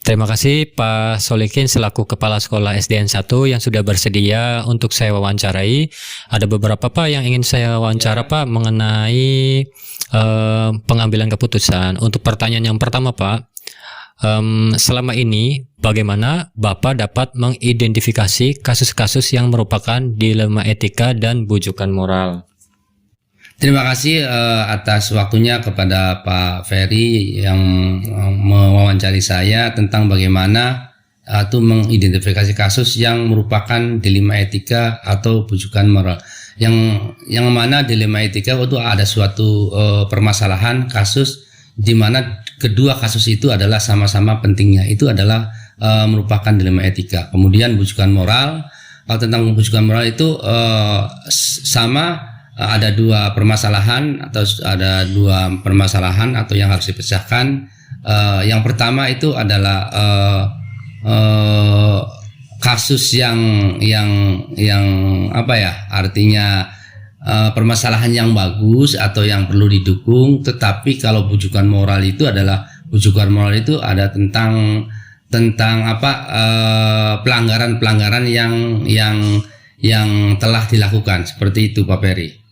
Terima kasih Pak Solikin selaku Kepala Sekolah SDN 1 yang sudah bersedia untuk saya wawancarai. Ada beberapa Pak yang ingin saya wawancara Pak mengenai pengambilan keputusan. Untuk pertanyaan yang pertama Pak, selama ini bagaimana Bapak dapat mengidentifikasi kasus-kasus yang merupakan dilema etika dan bujukan moral? Terima kasih atas waktunya kepada Pak Ferry yang mewawancari saya tentang bagaimana itu mengidentifikasi kasus yang merupakan dilema etika atau bujukan moral. Yang mana dilema etika itu ada suatu permasalahan kasus di mana kedua kasus itu adalah sama-sama pentingnya. Itu adalah merupakan dilema etika. Kemudian bujukan moral, kalau tentang bujukan moral itu ada dua permasalahan atau yang harus dipecahkan. Yang pertama itu adalah kasus yang apa ya, artinya permasalahan yang bagus atau yang perlu didukung. Tetapi kalau bujukan moral itu ada tentang pelanggaran yang telah dilakukan, seperti itu Pak Ferry.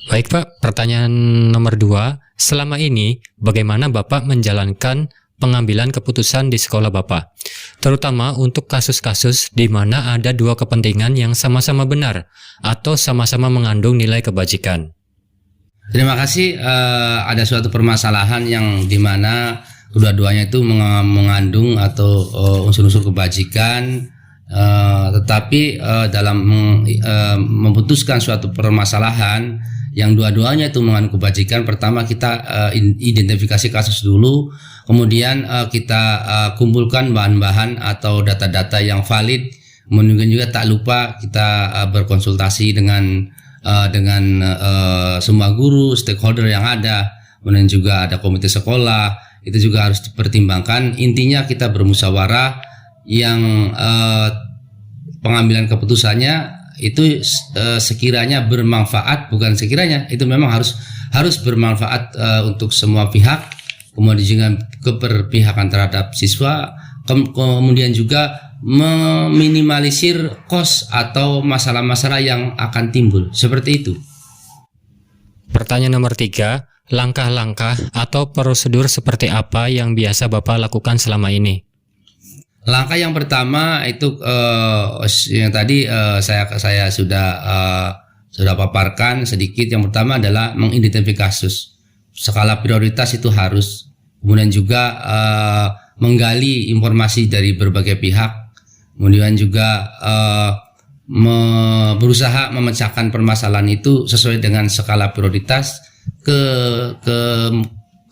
Baik Pak, pertanyaan nomor 2. Selama ini bagaimana Bapak menjalankan pengambilan keputusan di sekolah Bapak? Terutama untuk kasus-kasus di mana ada dua kepentingan yang sama-sama benar atau sama-sama mengandung nilai kebajikan. Terima kasih. Ada suatu permasalahan yang di mana kedua-duanya itu mengandung atau unsur-unsur kebajikan. Tetapi dalam memutuskan suatu permasalahan yang dua-duanya itu mengandung kebajikan, pertama kita identifikasi kasus dulu, kemudian kita kumpulkan bahan-bahan atau data-data yang valid. Kemudian juga tak lupa kita berkonsultasi dengan semua guru, stakeholder yang ada, kemudian juga ada komite sekolah, itu juga harus dipertimbangkan. Intinya kita bermusyawarah yang pengambilan keputusannya itu sekiranya bermanfaat, bukan sekiranya, itu memang harus bermanfaat untuk semua pihak, kemudian juga keberpihakan terhadap siswa, kemudian juga meminimalisir kos atau masalah-masalah yang akan timbul, seperti itu. Pertanyaan nomor 3, langkah-langkah atau prosedur seperti apa yang biasa Bapak lakukan selama ini? Langkah yang pertama itu yang tadi saya sudah paparkan sedikit. Yang pertama adalah mengidentifikasi kasus. Skala prioritas itu harus. Kemudian juga menggali informasi dari berbagai pihak. Kemudian juga berusaha memecahkan permasalahan itu sesuai dengan skala prioritas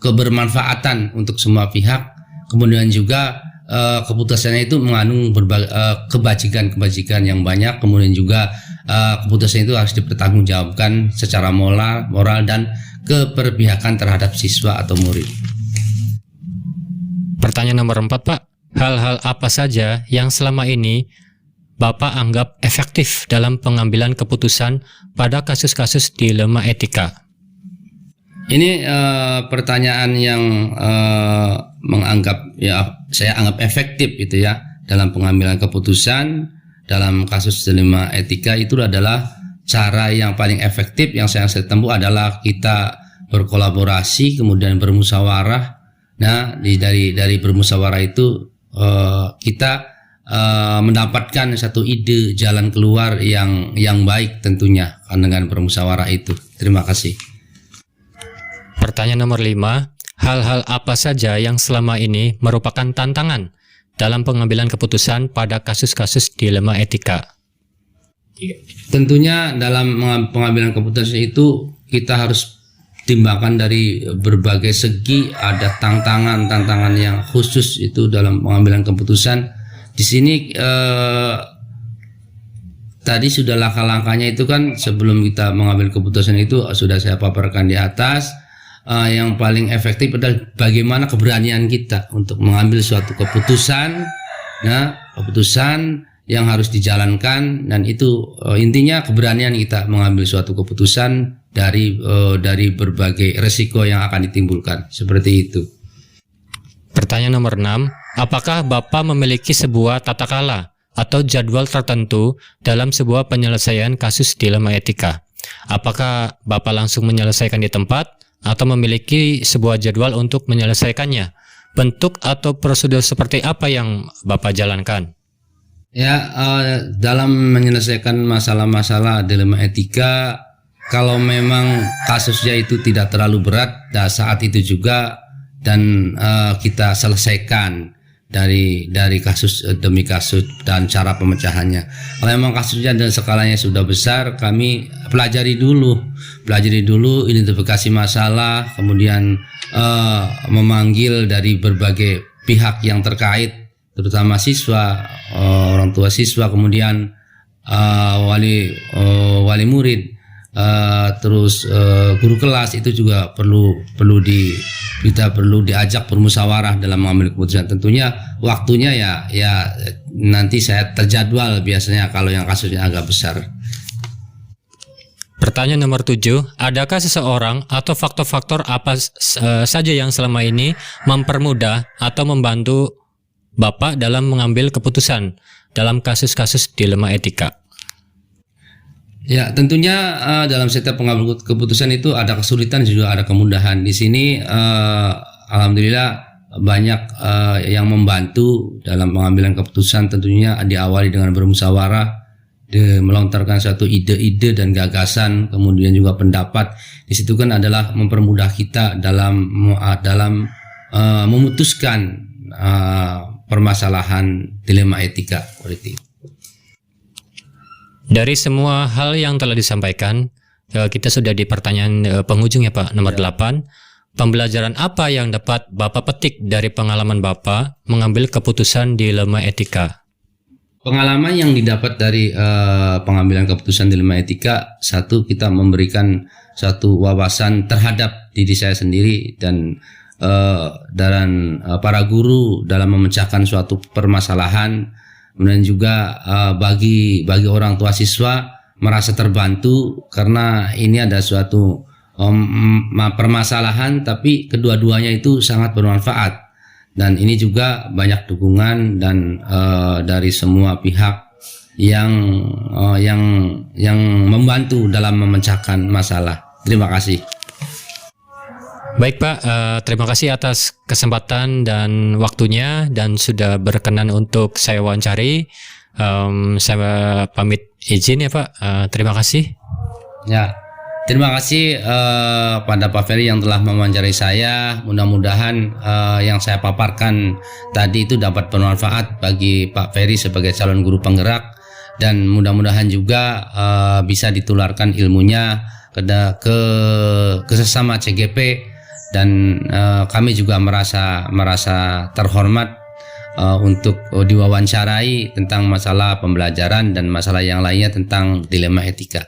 kebermanfaatan untuk semua pihak. Kemudian juga keputusannya itu mengandung kebajikan yang banyak. Kemudian juga keputusan itu harus dipertanggungjawabkan secara moral dan keberpihakan terhadap siswa atau murid. Pertanyaan nomor 4 Pak, hal-hal apa saja yang selama ini Bapak anggap efektif dalam pengambilan keputusan pada kasus-kasus dilema etika? Ini pertanyaan yang saya anggap efektif itu ya dalam pengambilan keputusan dalam kasus dilema etika. Itu adalah cara yang paling efektif yang saya tempuh adalah kita berkolaborasi kemudian bermusyawarah. Nah, dari bermusyawarah itu kita mendapatkan satu ide jalan keluar yang baik tentunya dengan bermusyawarah itu. Terima kasih. Pertanyaan nomor 5, hal-hal apa saja yang selama ini merupakan tantangan dalam pengambilan keputusan pada kasus-kasus dilema etika? Tentunya dalam pengambilan keputusan itu kita harus timbangkan dari berbagai segi. Ada tantangan yang khusus itu dalam pengambilan keputusan. Di sini tadi sudah langkah-langkahnya itu kan sebelum kita mengambil keputusan itu sudah saya paparkan di atas. Yang paling efektif adalah bagaimana keberanian kita untuk mengambil suatu keputusan, keputusan yang harus dijalankan, dan itu intinya keberanian kita mengambil suatu keputusan dari berbagai resiko yang akan ditimbulkan, seperti itu. Pertanyaan nomor 6, apakah Bapak memiliki sebuah tata krala atau jadwal tertentu dalam sebuah penyelesaian kasus dilema etika? Apakah Bapak langsung menyelesaikan di tempat atau memiliki sebuah jadwal untuk menyelesaikannya? Bentuk atau prosedur seperti apa yang Bapak jalankan? Ya, dalam menyelesaikan masalah-masalah dilema etika, kalau memang kasusnya itu tidak terlalu berat, saat itu juga dan kita selesaikan dari kasus demi kasus dan cara pemecahannya. Kalau memang kasusnya dan skalanya sudah besar, kami pelajari dulu identifikasi masalah, kemudian memanggil dari berbagai pihak yang terkait, terutama siswa, orang tua siswa, kemudian wali murid, terus guru kelas. Itu juga kita perlu diajak bermusyawarah dalam mengambil keputusan. Tentunya waktunya ya nanti saya terjadwal biasanya kalau yang kasusnya agak besar. Pertanyaan nomor 7, adakah seseorang atau faktor-faktor apa saja yang selama ini mempermudah atau membantu Bapak dalam mengambil keputusan dalam kasus-kasus dilema etika? Ya, tentunya dalam setiap pengambilan keputusan itu ada kesulitan juga ada kemudahan. Di sini alhamdulillah banyak yang membantu dalam pengambilan keputusan. Tentunya diawali dengan bermusyawarah, melontarkan suatu ide-ide dan gagasan, kemudian juga pendapat. Di situ kan adalah mempermudah kita dalam memutuskan permasalahan dilema etika. Dari semua hal yang telah disampaikan, kita sudah di pertanyaan penghujung ya Pak, nomor 8. Pembelajaran apa yang dapat Bapak petik dari pengalaman Bapak mengambil keputusan dilema etika? Pengalaman yang didapat dari pengambilan keputusan dilema etika, satu, kita memberikan satu wawasan terhadap diri saya sendiri dan para guru dalam memecahkan suatu permasalahan. Kemudian juga bagi orang tua siswa merasa terbantu karena ini ada suatu permasalahan, tapi kedua-duanya itu sangat bermanfaat. Dan ini juga banyak dukungan dan dari semua pihak yang membantu dalam memecahkan masalah. Terima kasih. Baik Pak, terima kasih atas kesempatan dan waktunya dan sudah berkenan untuk saya wawancari. Saya pamit izin ya Pak. Terima kasih. Ya. Terima kasih pada Pak Ferry yang telah mewawancarai saya. Mudah-mudahan yang saya paparkan tadi itu dapat bermanfaat bagi Pak Ferry sebagai calon guru penggerak, dan mudah-mudahan juga bisa ditularkan ilmunya ke sesama CGP, dan kami juga merasa terhormat untuk diwawancarai tentang masalah pembelajaran dan masalah yang lainnya tentang dilema etika.